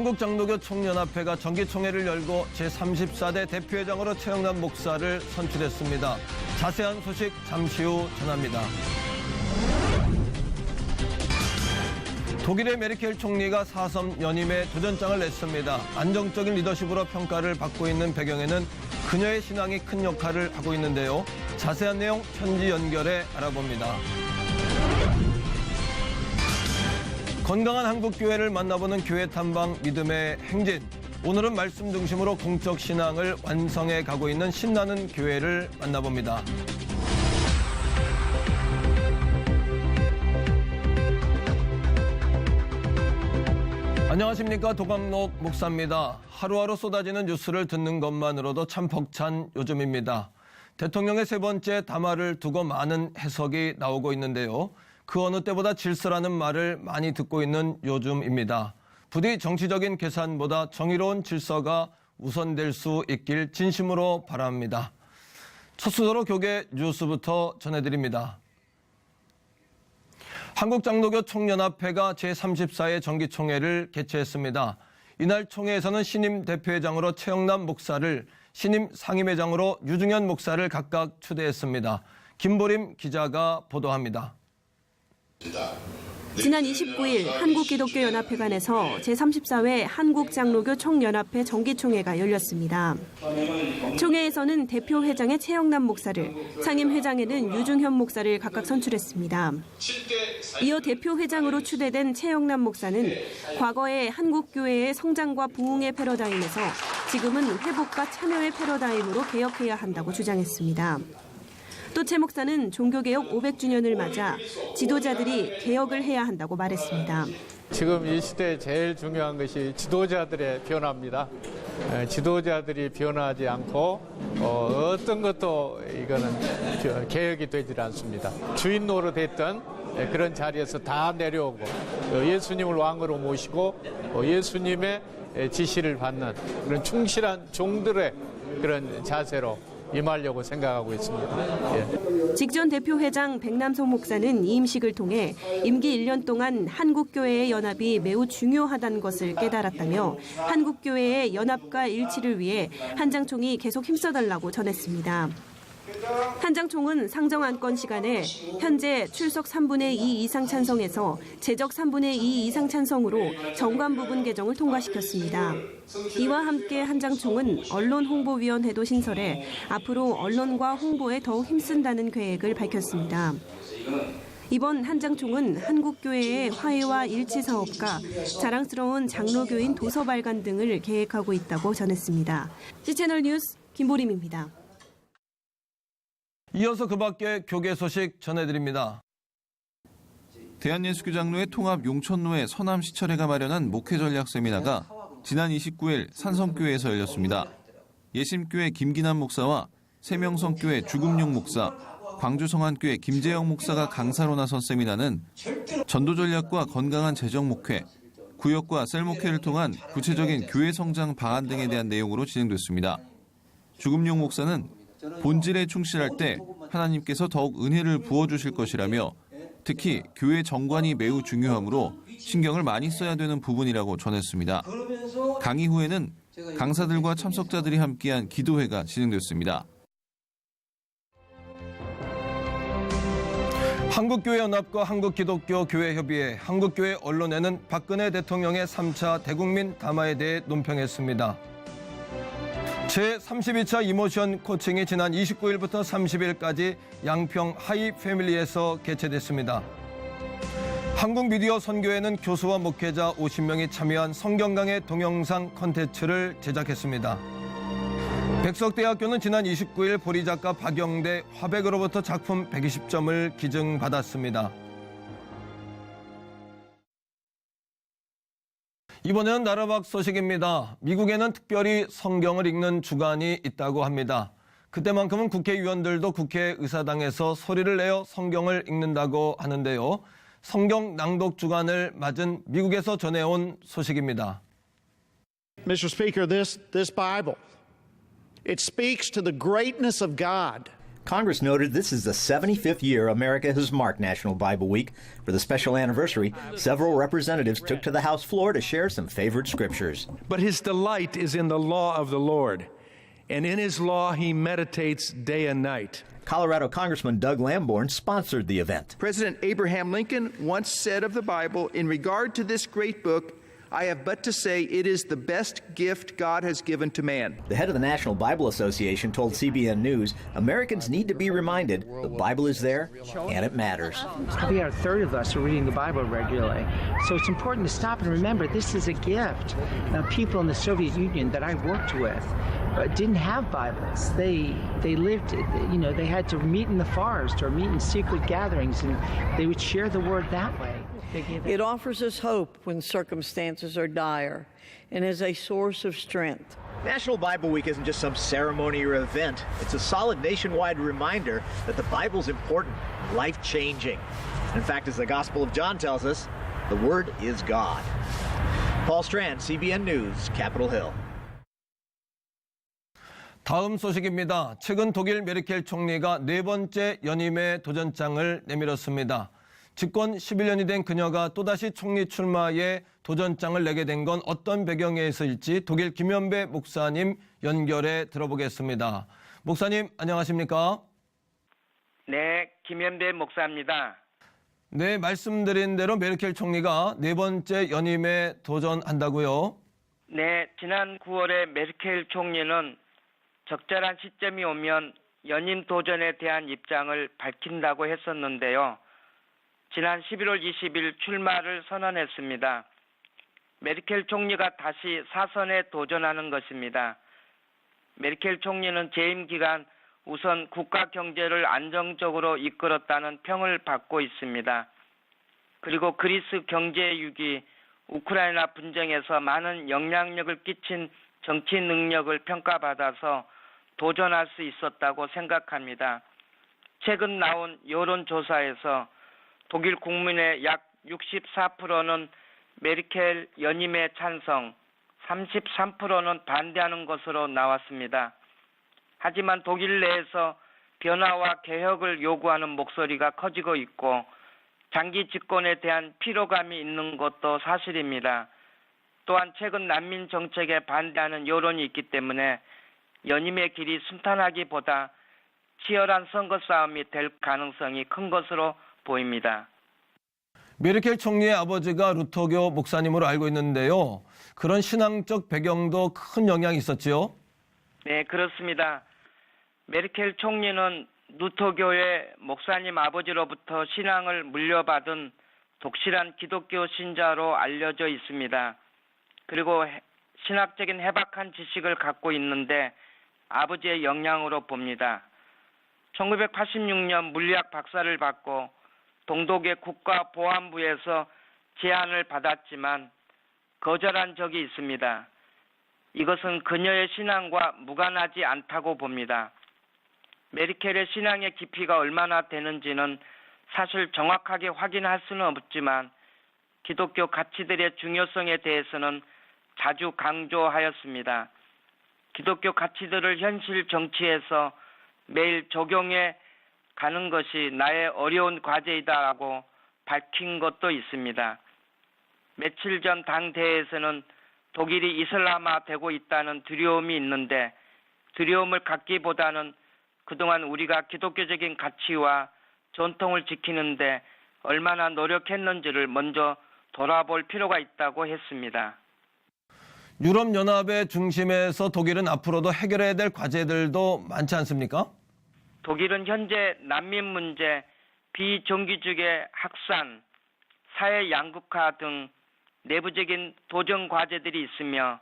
한국장로교 총연합회가 정기총회를 열고 제34대 대표회장으로 최영남 목사를 선출했습니다. 자세한 소식 잠시 후 전합니다. 독일의 메르켈 총리가 4.3 연임에 도전장을 냈습니다. 안정적인 리더십으로 평가를 받고 있는 배경에는 그녀의 신앙이 큰 역할을 하고 있는데요. 자세한 내용 현지 연결해 알아봅니다. 건강한 한국교회를 만나보는 교회 탐방 믿음의 행진. 오늘은 말씀 중심으로 공적 신앙을 완성해 가고 있는 신나는 교회를 만나봅니다. 안녕하십니까, 도감록 목사입니다. 하루하루 쏟아지는 뉴스를 듣는 것만으로도 참 벅찬 요즘입니다. 대통령의 세 번째 담화를 두고 많은 해석이 나오고 있는데요. 그 어느 때보다 질서라는 말을 많이 듣고 있는 요즘입니다. 부디 정치적인 계산보다 정의로운 질서가 우선될 수 있길 진심으로 바랍니다. 첫 수도로 교계 뉴스부터 전해드립니다. 한국장로교 총연합회가 제34회 정기총회를 개최했습니다. 이날 총회에서는 신임 대표회장으로 최영남 목사를, 신임 상임회장으로 유중현 목사를 각각 추대했습니다. 김보림 기자가 보도합니다. 지난 29일 한국기독교연합회관에서 제34회 한국장로교 총연합회 정기총회가 열렸습니다. 총회에서는 대표회장의 최영남 목사를, 상임회장에는 유중현 목사를 각각 선출했습니다. 이어 대표회장으로 추대된 최영남 목사는 과거의 한국교회의 성장과 부흥의 패러다임에서 지금은 회복과 참여의 패러다임으로 개혁해야 한다고 주장했습니다. 또 최 목사는 종교개혁 500주년을 맞아 지도자들이 개혁을 해야 한다고 말했습니다. 지금 이 시대에 제일 중요한 것이 지도자들의 변화입니다. 지도자들이 변화하지 않고 어떤 것도 이거는 개혁이 되질 않습니다. 주인 노릇했던 그런 자리에서 다 내려오고 예수님을 왕으로 모시고 예수님의 지시를 받는 그런 충실한 종들의 그런 자세로 임하려고 생각하고 있습니다. 예. 직전 대표회장 백남성 목사는 이임식을 통해 임기 1년 동안 한국교회의 연합이 매우 중요하다는 것을 깨달았다며 한국교회의 연합과 일치를 위해 한장총이 계속 힘써달라고 전했습니다. 한장총은 상정 안건 시간에 현재 출석 3분의 2 이상 찬성에서 제적 3분의 2 이상 찬성으로 정관 부분 개정을 통과시켰습니다. 이와 함께 한장총은 언론홍보위원회도 신설해 앞으로 언론과 홍보에 더욱 힘쓴다는 계획을 밝혔습니다. 이번 한장총은 한국교회의 화해와 일치 사업과 자랑스러운 장로교인 도서 발간 등을 계획하고 있다고 전했습니다. C채널 뉴스 김보림입니다. 이어서 그 밖에 교계 소식 전해드립니다. 대한예수교장로회 통합 용천로의 서남시철회가 마련한 목회전략 세미나가 지난 29일 산성교회에서 열렸습니다. 예심교회 김기남 목사와 세명성교회 주금용 목사, 광주성안교회 김재영 목사가 강사로 나선 세미나는 전도전략과 건강한 재정목회, 구역과 셀목회를 통한 구체적인 교회 성장 방안 등에 대한 내용으로 진행됐습니다. 주금용 목사는 본질에 충실할 때 하나님께서 더욱 은혜를 부어주실 것이라며 특히 교회 정관이 매우 중요하므로 신경을 많이 써야 되는 부분이라고 전했습니다. 강의 후에는 강사들과 참석자들이 함께한 기도회가 진행됐습니다. 한국교회연합과 한국기독교교회협의회, 한국교회 언론에는 박근혜 대통령의 3차 대국민 담화에 대해 논평했습니다. 제32차 이모션 코칭이 지난 29일부터 30일까지 양평 하이 패밀리에서 개최됐습니다. 한국미디어 선교회는 교수와 목회자 50명이 참여한 성경강의 동영상 콘텐츠를 제작했습니다. 백석대학교는 지난 29일 보리작가 박영대 화백으로부터 작품 120점을 기증받았습니다. 이번에는 나라 밖 소식입니다. 미국에는 특별히 성경을 읽는 주간이 있다고 합니다. 그때만큼은 국회의원들도 국회의사당에서 소리를 내어 성경을 읽는다고 하는데요. 성경 낭독 주간을 맞은 미국에서 전해온 소식입니다. Mr. Speaker, this Bible, it speaks to the greatness of God. Congress noted this is the 75th year America has marked National Bible Week. For the special anniversary, several representatives took to the House floor to share some favorite scriptures. But his delight is in the law of the Lord, and in his law he meditates day and night. Colorado Congressman Doug Lamborn sponsored the event. President Abraham Lincoln once said of the Bible, in regard to this great book, I have but to say it is the best gift God has given to man. The head of the National Bible Association told CBN News Americans need to be reminded the Bible is there and it matters. Probably about a third of us are reading the Bible regularly. So it's important to stop and remember this is a gift. Now, people in the Soviet Union that I worked with didn't have Bibles. They lived, they had to meet in the forest or meet in secret gatherings, and they would share the word that way. It offers us hope when circumstances are dire and is a source of strength. National Bible Week isn't just some ceremony or event. It's a solid nationwide reminder that the Bible's important, life-changing. In fact, as the Gospel of John tells us, the Word is God. Paul Strand, CBN News, Capitol Hill. 다음 소식입니다. 최근 독일 메르켈 총리가 네 번째 연임의 도전장을 내밀었습니다. 집권 11년이 된 그녀가 또다시 총리 출마에 도전장을 내게 된 건 어떤 배경에 있을지 독일 김현배 목사님 연결해 들어보겠습니다. 목사님 안녕하십니까? 네, 김현배 목사입니다. 네, 말씀드린 대로 메르켈 총리가 네 번째 연임에 도전한다고요? 네, 지난 9월에 메르켈 총리는 적절한 시점이 오면 연임 도전에 대한 입장을 밝힌다고 했었는데요. 지난 11월 20일 출마를 선언했습니다. 메르켈 총리가 다시 사선에 도전하는 것입니다. 메르켈 총리는 재임 기간 우선 국가 경제를 안정적으로 이끌었다는 평을 받고 있습니다. 그리고 그리스 경제 위기, 우크라이나 분쟁에서 많은 영향력을 끼친 정치 능력을 평가받아서 도전할 수 있었다고 생각합니다. 최근 나온 여론조사에서 독일 국민의 약 64%는 메르켈 연임에 찬성, 33%는 반대하는 것으로 나왔습니다. 하지만 독일 내에서 변화와 개혁을 요구하는 목소리가 커지고 있고 장기 집권에 대한 피로감이 있는 것도 사실입니다. 또한 최근 난민 정책에 반대하는 여론이 있기 때문에 연임의 길이 순탄하기보다 치열한 선거 싸움이 될 가능성이 큰 것으로 보입니다. 메르켈 총리의 아버지가 루터교 목사님으로 알고 있는데요. 그런 신앙적 배경도 큰 영향이 있었지요? 네, 그렇습니다. 메르켈 총리는 루터교의 목사님 아버지로부터 신앙을 물려받은 독실한 기독교 신자로 알려져 있습니다. 그리고 신학적인 해박한 지식을 갖고 있는데 아버지의 영향으로 봅니다. 1986년 물리학 박사를 받고 동독의 국가보안부에서 제안을 받았지만 거절한 적이 있습니다. 이것은 그녀의 신앙과 무관하지 않다고 봅니다. 메르켈의 신앙의 깊이가 얼마나 되는지는 사실 정확하게 확인할 수는 없지만 기독교 가치들의 중요성에 대해서는 자주 강조하였습니다. 기독교 가치들을 현실 정치에서 매일 적용해 가는 것이 나의 어려운 과제이다라고 밝힌 것도 있습니다. 며칠 전 당대회에서는 독일이 이슬람화되고 있다는 두려움이 있는데 두려움을 갖기보다는 그동안 우리가 기독교적인 가치와 전통을 지키는데 얼마나 노력했는지를 먼저 돌아볼 필요가 있다고 했습니다. 유럽연합의 중심에서 독일은 앞으로도 해결해야 될 과제들도 많지 않습니까? 독일은 현재 난민 문제, 비정규직의 확산, 사회 양극화 등 내부적인 도전 과제들이 있으며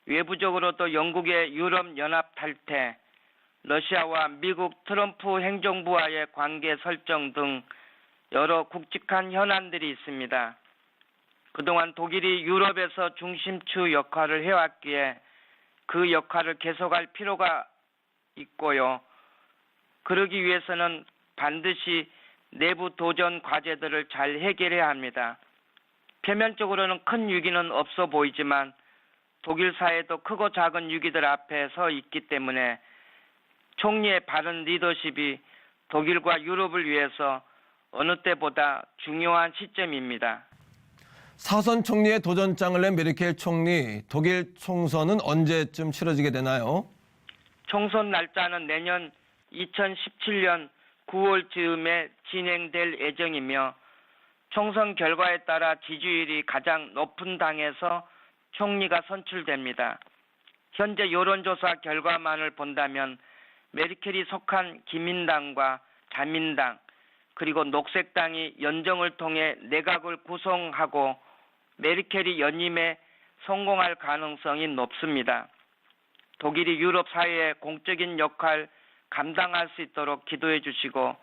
외부적으로도 영국의 유럽연합 탈퇴, 러시아와 미국 트럼프 행정부와의 관계 설정 등 여러 굵직한 현안들이 있습니다. 그동안 독일이 유럽에서 중심축 역할을 해왔기에 그 역할을 계속할 필요가 있고요. 그러기 위해서는 반드시 내부 도전 과제들을 잘 해결해야 합니다. 표면적으로는 큰 위기는 없어 보이지만 독일 사회도 크고 작은 위기들 앞에 서 있기 때문에 총리의 바른 리더십이 독일과 유럽을 위해서 어느 때보다 중요한 시점입니다. 사선 총리의 도전장을 낸 메르켈 총리, 독일 총선은 언제쯤 치러지게 되나요? 총선 날짜는 내년 2017년 9월 즈음에 진행될 예정이며 총선 결과에 따라 지지율이 가장 높은 당에서 총리가 선출됩니다. 현재 여론조사 결과만을 본다면 메르켈이 속한 기민당과 자민당 그리고 녹색당이 연정을 통해 내각을 구성하고 메르켈이 연임에 성공할 가능성이 높습니다. 독일이 유럽 사회의 공적인 역할 감당할 수 있도록 기도해 주시고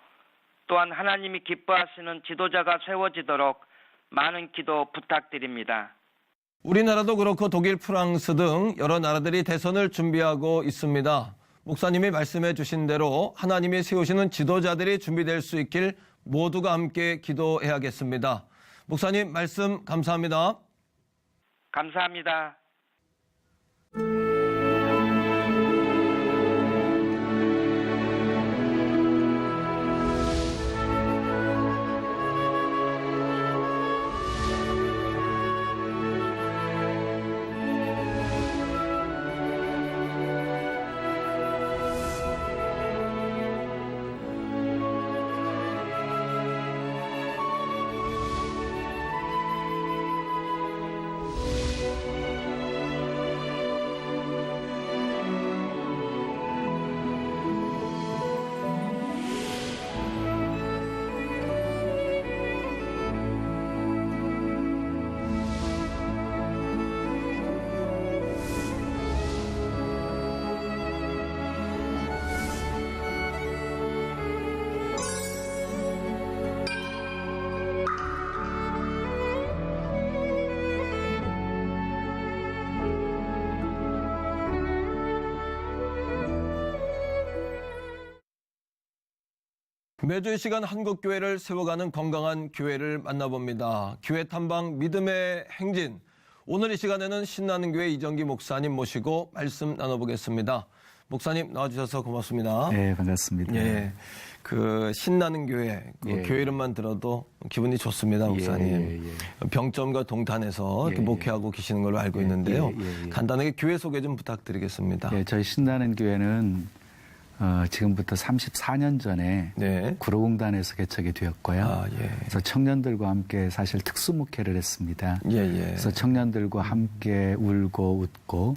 또한 하나님이 기뻐하시는 지도자가 세워지도록 많은 기도 부탁드립니다. 우리나라도 그렇고 독일, 프랑스 등 여러 나라들이 대선을 준비하고 있습니다. 목사님이 말씀해 주신 대로 하나님이 세우시는 지도자들이 준비될 수 있길 모두가 함께 기도해야겠습니다. 목사님 말씀 감사합니다. 감사합니다. 매주 이 시간 한국교회를 세워가는 건강한 교회를 만나봅니다. 교회 탐방 믿음의 행진. 오늘 이 시간에는 신나는 교회 이정기 목사님 모시고 말씀 나눠보겠습니다. 목사님 나와주셔서 고맙습니다. 네, 반갑습니다. 예, 그 신나는 교회, 그 교회 이름만 들어도 기분이 좋습니다, 목사님. 병점과 동탄에서 이렇게 목회하고 계시는 걸로 알고 있는데요. 간단하게 교회 소개 좀 부탁드리겠습니다. 예, 저희 신나는 교회는 지금부터 34년 전에 구로공단에서 개척이 되었고요. 그래서 청년들과 함께 사실 특수목회를 했습니다. 그래서 청년들과 함께 울고 웃고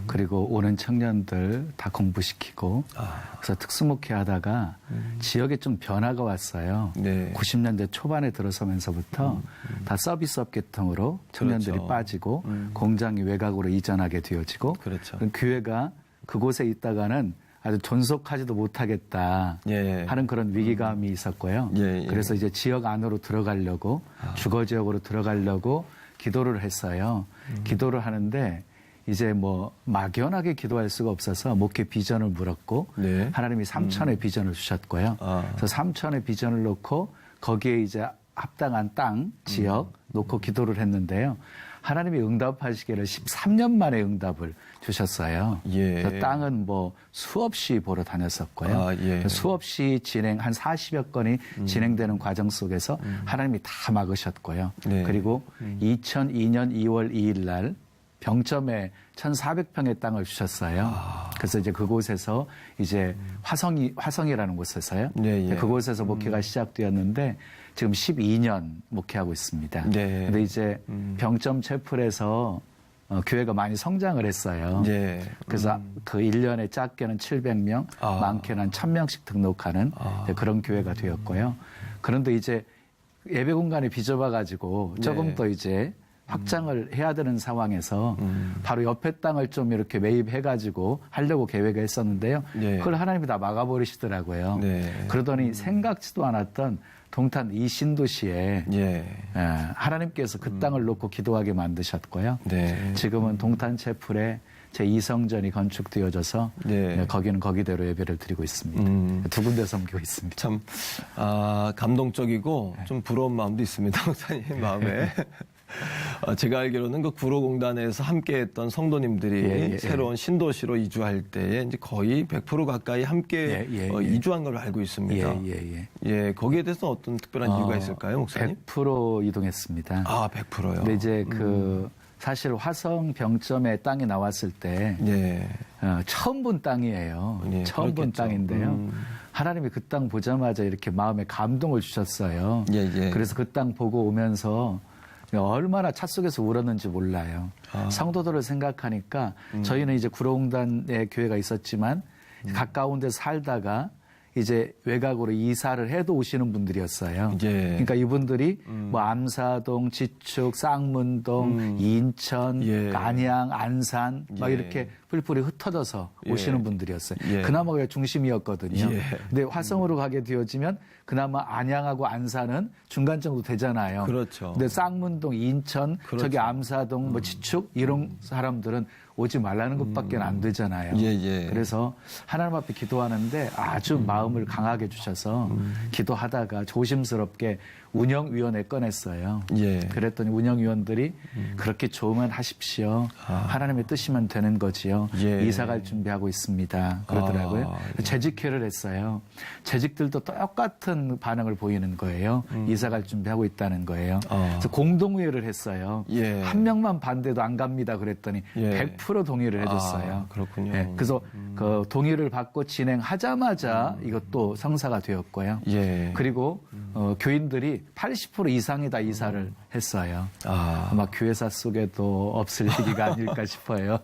그리고 오는 청년들 다 공부시키고 그래서 특수목회 하다가 지역에 좀 변화가 왔어요. 90년대 초반에 들어서면서부터 다 서비스업 계통으로 청년들이 빠지고 공장이 외곽으로 이전하게 되어지고 교회가 그곳에 있다가는 아주 존속하지도 못하겠다 하는 그런 위기감이 있었고요. 그래서 이제 지역 안으로 들어가려고 주거 지역으로 들어가려고 기도를 했어요. 기도를 하는데 이제 뭐 막연하게 기도할 수가 없어서 목회 비전을 물었고 하나님이 3천의 비전을 주셨고요. 그래서 3천의 비전을 놓고 거기에 이제 합당한 땅, 지역 놓고 기도를 했는데요. 하나님이 응답하시기를 13년 만에 응답을 주셨어요. 땅은 뭐 수없이 보러 다녔었고요. 수없이 한 40여 건이 진행되는 과정 속에서 하나님이 다 막으셨고요. 그리고 2002년 2월 2일 날 병점에 1,400평의 땅을 주셨어요. 그래서 이제 그곳에서 이제 화성이라는 곳에서요. 그곳에서 목회가 시작되었는데 지금 12년 목회하고 있습니다. 근데 이제 병점 채플에서 교회가 많이 성장을 했어요. 그래서 그 1년에 작게는 700명, 많게는 한 1,000명씩 등록하는 그런 교회가 되었고요. 그런데 이제 예배 공간이 비좁아가지고 조금 더 이제 확장을 해야 되는 상황에서 바로 옆에 땅을 좀 이렇게 매입해가지고 하려고 계획을 했었는데요. 그걸 하나님이 다 막아버리시더라고요. 그러더니 생각지도 않았던 동탄 이 신도시에 하나님께서 그 땅을 놓고 기도하게 만드셨고요. 지금은 동탄 채플에 제 2성전이 건축되어져서 거기는 거기대로 예배를 드리고 있습니다. 두 군데 섬기고 있습니다. 참 감동적이고 좀 부러운 마음도 있습니다, 목사님 마음에. 제가 알기로는 그 구로공단에서 함께했던 성도님들이 새로운 신도시로 이주할 때에 이제 거의 100% 가까이 함께 이주한 걸로 알고 있습니다. 거기에 대해서 어떤 특별한 이유가 있을까요, 목사님? 100% 이동했습니다. 100%요? 근데 이제 사실 화성 병점에 땅이 나왔을 때 처음 본 땅이에요. 처음 본 땅인데요. 하나님이 그 땅 보자마자 이렇게 마음에 감동을 주셨어요. 그래서 그 땅 보고 오면서 얼마나 차 속에서 울었는지 몰라요. 성도들을 생각하니까 저희는 이제 구로공단에 교회가 있었지만 가까운 데서 살다가 이제 외곽으로 이사를 해도 오시는 분들이었어요. 그러니까 이분들이 뭐 암사동, 지축, 쌍문동, 인천, 안양, 안산 막 이렇게 뿔뿔이 흩어져서 오시는 분들이었어요. 그나마 그게 중심이었거든요. 근데 화성으로 가게 되어지면 그나마 안양하고 안산은 중간 정도 되잖아요. 그렇죠. 근데 쌍문동, 인천, 저기 암사동, 뭐 지축 이런 사람들은 오지 말라는 것밖에 안 되잖아요. 그래서 하나님 앞에 기도하는데 아주 마음을 강하게 주셔서 기도하다가 조심스럽게 운영위원회 꺼냈어요. 그랬더니 운영위원들이 그렇게 좋으면 하십시오. 하나님의 뜻이면 되는 거지요. 이사갈 준비하고 있습니다. 그러더라고요. 재직회를 했어요. 재직들도 똑같은 반응을 보이는 거예요. 이사갈 준비하고 있다는 거예요. 그래서 공동회의를 했어요. 한 명만 반대도 안 갑니다. 그랬더니 100% 동의를 해줬어요. 그렇군요. 그래서 그 동의를 받고 진행하자마자 이것도 성사가 되었고요. 그리고 교인들이 80% 이상이 다 이사를 했어요. 아마 교회사 속에도 없을 얘기가 아닐까 싶어요.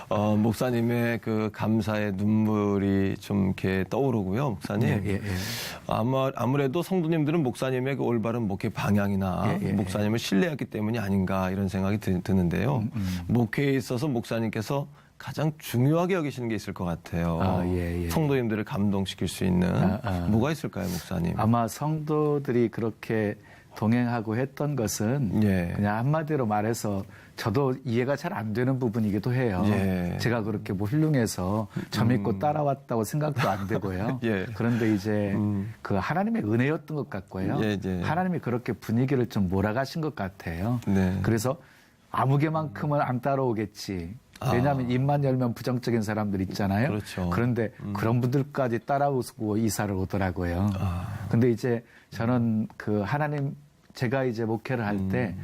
목사님의 그 감사의 눈물이 좀 이렇게 떠오르고요, 목사님. 아무래도 성도님들은 목사님의 그 올바른 목회 방향이나 목사님을 신뢰했기 때문이 아닌가 이런 생각이 드는데요. 목회에 있어서 목사님께서 가장 중요하게 여기시는 게 있을 것 같아요. 성도님들을 감동시킬 수 있는 뭐가 있을까요, 목사님? 아마 성도들이 그렇게 동행하고 했던 것은 그냥 한마디로 말해서 저도 이해가 잘 안 되는 부분이기도 해요. 제가 그렇게 뭐 훌륭해서 저 믿고 따라왔다고 생각도 안 되고요. 그런데 이제 그 하나님의 은혜였던 것 같고요. 하나님이 그렇게 분위기를 좀 몰아가신 것 같아요. 그래서 아무개만큼은 안 따라오겠지. 왜냐하면 입만 열면 부정적인 사람들 있잖아요. 그렇죠. 그런데 그런 분들까지 따라오고 이사를 오더라고요. 근데 이제 저는 그 하나님 제가 이제 목회를 할 때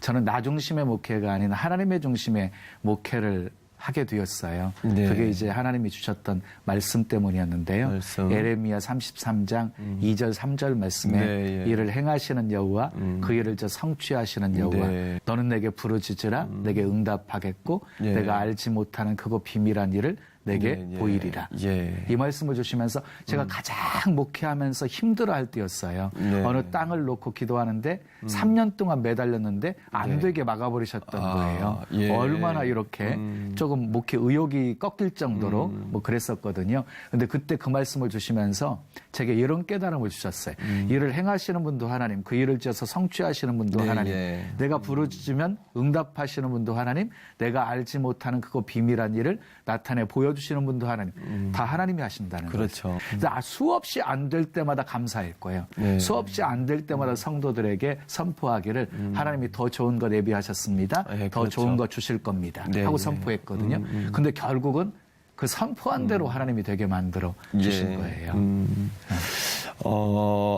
저는 나 중심의 목회가 아닌 하나님의 중심의 목회를 하게 되었어요. 그게 이제 하나님이 주셨던 말씀 때문이었는데요. 에레미야 33장 2절 3절 말씀에 이를 행하시는 여호와 그 일을 저 성취하시는 여호와 너는 내게 부르짖으라 내게 응답하겠고 내가 알지 못하는 크고 비밀한 일을 내게 보이리라. 이 말씀을 주시면서 제가 가장 목회하면서 힘들어할 때였어요. 어느 땅을 놓고 기도하는데 3년 동안 매달렸는데 안 되게 막아버리셨던 거예요. 얼마나 이렇게 조금 목회 의욕이 꺾일 정도로 뭐 그랬었거든요. 근데 그때 그 말씀을 주시면서 제게 이런 깨달음을 주셨어요. 일을 행하시는 분도 하나님, 그 일을 지어서 성취하시는 분도 하나님, 내가 부르짖으면 응답하시는 분도 하나님, 내가 알지 못하는 그거 비밀한 일을 나타내 보여주시는 분도 하나님, 다 하나님이 하신다는 거죠. 수없이 안 될 때마다 감사할 거예요. 수없이 안 될 때마다 성도들에게 선포하기를 하나님이 더 좋은 거 예비하셨습니다. 더 좋은 거 주실 겁니다. 하고 선포했거든요. 근데 결국은 그 선포한 대로 하나님이 되게 만들어 주신 거예요.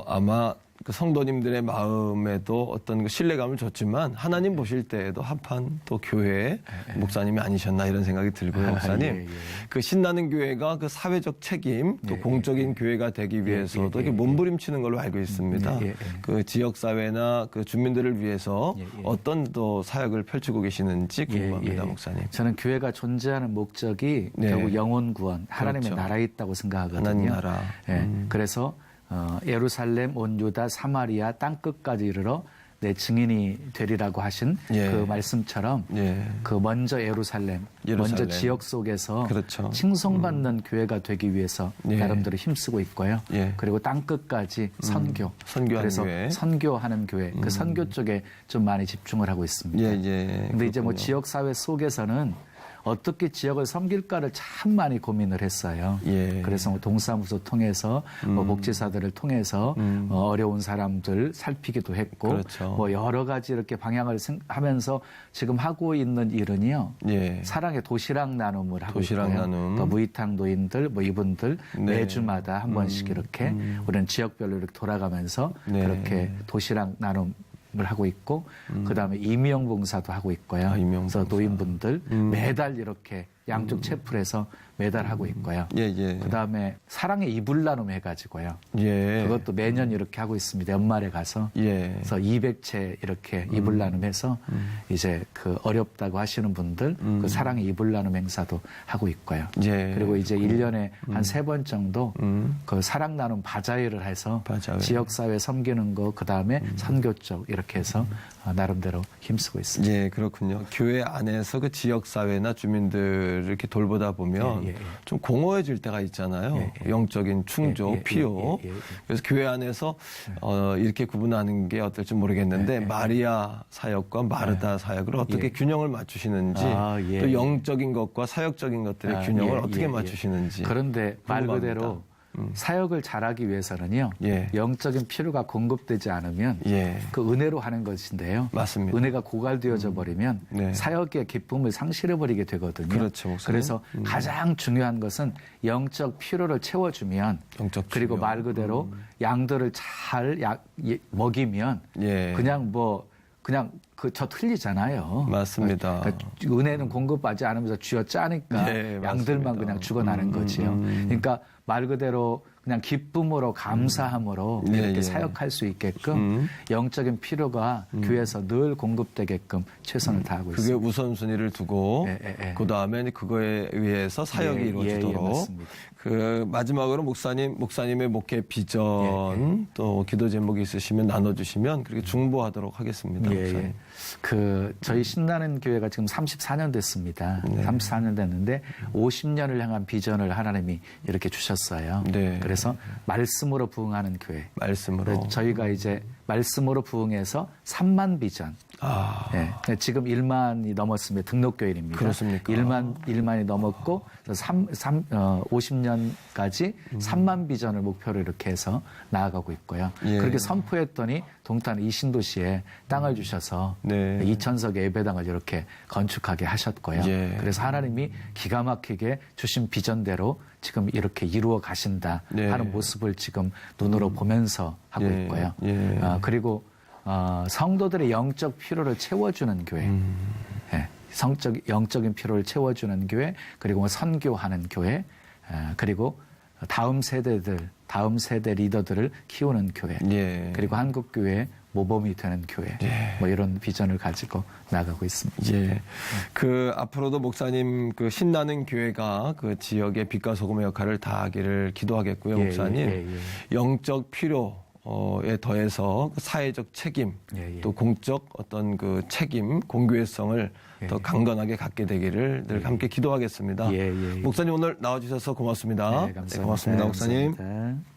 아마 그 성도님들의 마음에도 어떤 그 신뢰감을 줬지만 하나님 보실 때에도 한판 또 교회의 목사님이 아니셨나 이런 생각이 들고요, 목사님. 그 신나는 교회가 그 사회적 책임, 또 공적인 교회가 되기 위해서도 이렇게 몸부림치는 걸로 알고 있습니다. 그 지역 사회나 그 주민들을 위해서 어떤 또 사역을 펼치고 계시는지 궁금합니다, 목사님. 저는 교회가 존재하는 목적이 결국 영혼 구원, 하나님의 나라에 있다고 생각하거든요. 하나님 나라. 그래서 예루살렘, 온 유다, 사마리아 땅끝까지 이르러 내 증인이 되리라고 하신 그 말씀처럼 그 먼저 예루살렘, 먼저 지역 속에서 칭송받는 교회가 되기 위해서 나름대로 힘쓰고 있고요. 그리고 땅끝까지 선교. 그래서 교회. 선교하는 교회, 그 선교 쪽에 좀 많이 집중을 하고 있습니다. 근데 이제 뭐 지역 사회 속에서는 어떻게 지역을 섬길까를 참 많이 고민을 했어요. 그래서 뭐 동사무소 통해서 뭐 복지사들을 통해서 어려운 사람들 살피기도 했고 그렇죠. 뭐 여러 가지 이렇게 방향을 하면서 지금 하고 있는 일은요. 사랑의 도시락 나눔을 하고 도시락 있고요. 나눔. 또 무이탁 노인들 뭐 이분들 매주마다 한 번씩 이렇게 우리는 지역별로 이렇게 돌아가면서 그렇게 도시락 나눔 을 하고 있고 그다음에 임용 봉사도 하고 있고요. 그래서 노인분들 매달 이렇게 양쪽 채플에서 매달 하고 있고요. 그다음에 사랑의 이불 나눔 해가지고요. 그것도 매년 이렇게 하고 있습니다. 연말에 가서 그래서 200채 이렇게 이불 나눔해서 이제 그 어렵다고 하시는 분들 그 사랑의 이불 나눔 행사도 하고 있고요. 그리고 이제 1년에 한 3번 정도 그 사랑 나눔 바자회를 해서 지역사회 섬기는 거 그다음에 선교 쪽 이렇게 해서 나름대로 힘쓰고 있습니다. 그렇군요. 교회 안에서 그 지역사회나 주민들을 이렇게 돌보다 보면 좀 공허해질 때가 있잖아요. 영적인 충족, 필요. 그래서 교회 안에서 이렇게 구분하는 게 어떨지 모르겠는데 마리아 사역과 마르다 사역을 어떻게 균형을 맞추시는지 또 영적인 것과 사역적인 것들의 균형을 어떻게 맞추시는지. 그런데 말 그대로 사역을 잘하기 위해서는요. 영적인 필요가 공급되지 않으면 그 은혜로 하는 것인데요. 맞습니다. 은혜가 고갈되어져 버리면 사역의 기쁨을 상실해 버리게 되거든요. 그렇죠, 목사님. 그래서 가장 중요한 것은 영적 필요를 채워주면 그리고 말 그대로 양들을 잘 먹이면 그냥 저 틀리잖아요. 맞습니다. 그러니까 은혜는 공급하지 않으면서 쥐어 짜니까 양들만 그냥 죽어나는 거지요. 그러니까 말 그대로 그냥 기쁨으로 감사함으로 이렇게 사역할 수 있게끔 영적인 필요가 교회에서 늘 공급되게끔 최선을 다하고 그게 있습니다. 우선순위를 두고 그다음에 그거에 의해서 사역이 이루어지도록 그 마지막으로 목사님의 목회 비전 또 기도 제목이 있으시면 나눠주시면 그렇게 중보하도록 하겠습니다. 목사님. 저희 신나는 교회가 지금 34년 됐습니다. 34년 됐는데 50년을 향한 비전을 하나님이 이렇게 주셨어요. 그래서 말씀으로 부흥하는 교회. 말씀으로. 저희가 이제 말씀으로 부흥해서 3만 비전. 지금 1만이 넘었습니다. 등록교인입니다. 그렇습니까? 1만이 넘었고 50년까지 3만 비전을 목표로 이렇게 해서 나아가고 있고요. 그렇게 선포했더니 동탄 이 신도시에 땅을 주셔서 2,000석의 예배당을 이렇게 건축하게 하셨고요. 그래서 하나님이 기가 막히게 주신 비전대로 지금 이렇게 이루어 가신다 하는 모습을 지금 눈으로 보면서 하고 있고요. 그리고 성도들의 영적 필요를 채워주는 교회, 영적인 필요를 채워주는 교회, 그리고 선교하는 교회, 그리고 다음 세대 리더들을 키우는 교회, 그리고 한국 교회 모범이 되는 교회, 뭐 이런 비전을 가지고 나가고 있습니다. 그 앞으로도 목사님 그 신나는 교회가 그 지역의 빛과 소금의 역할을 다하기를 기도하겠고요, 목사님. 영적 필요에 더해서 사회적 책임, 또 공적 어떤 그 책임, 공교회성을 더 강건하게 갖게 되기를 늘 함께 기도하겠습니다. 목사님 오늘 나와주셔서 고맙습니다. 감사합니다. 고맙습니다, 목사님. 감사합니다.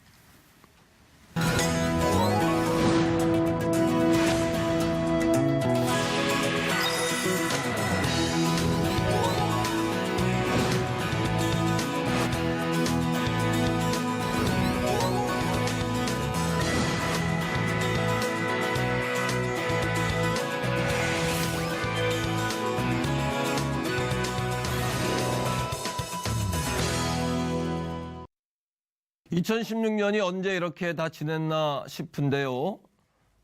(2016년이) 언제 이렇게 다 지냈나 싶은데요.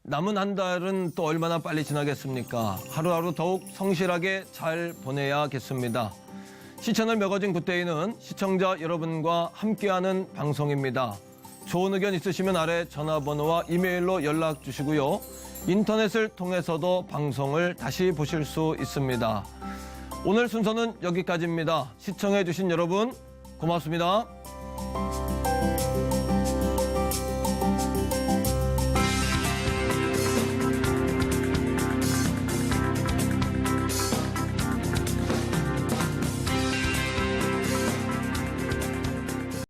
남은 한 달은 또 얼마나 빨리 지나겠습니까? 하루하루 더욱 성실하게 잘 보내야겠습니다. 시청을 매거진 굿데이는 시청자 여러분과 함께하는 방송입니다. 좋은 의견 있으시면 아래 전화번호와 이메일로 연락 주시고요. 인터넷을 통해서도 방송을 다시 보실 수 있습니다. 오늘 순서는 여기까지입니다. 시청해 주신 여러분 고맙습니다.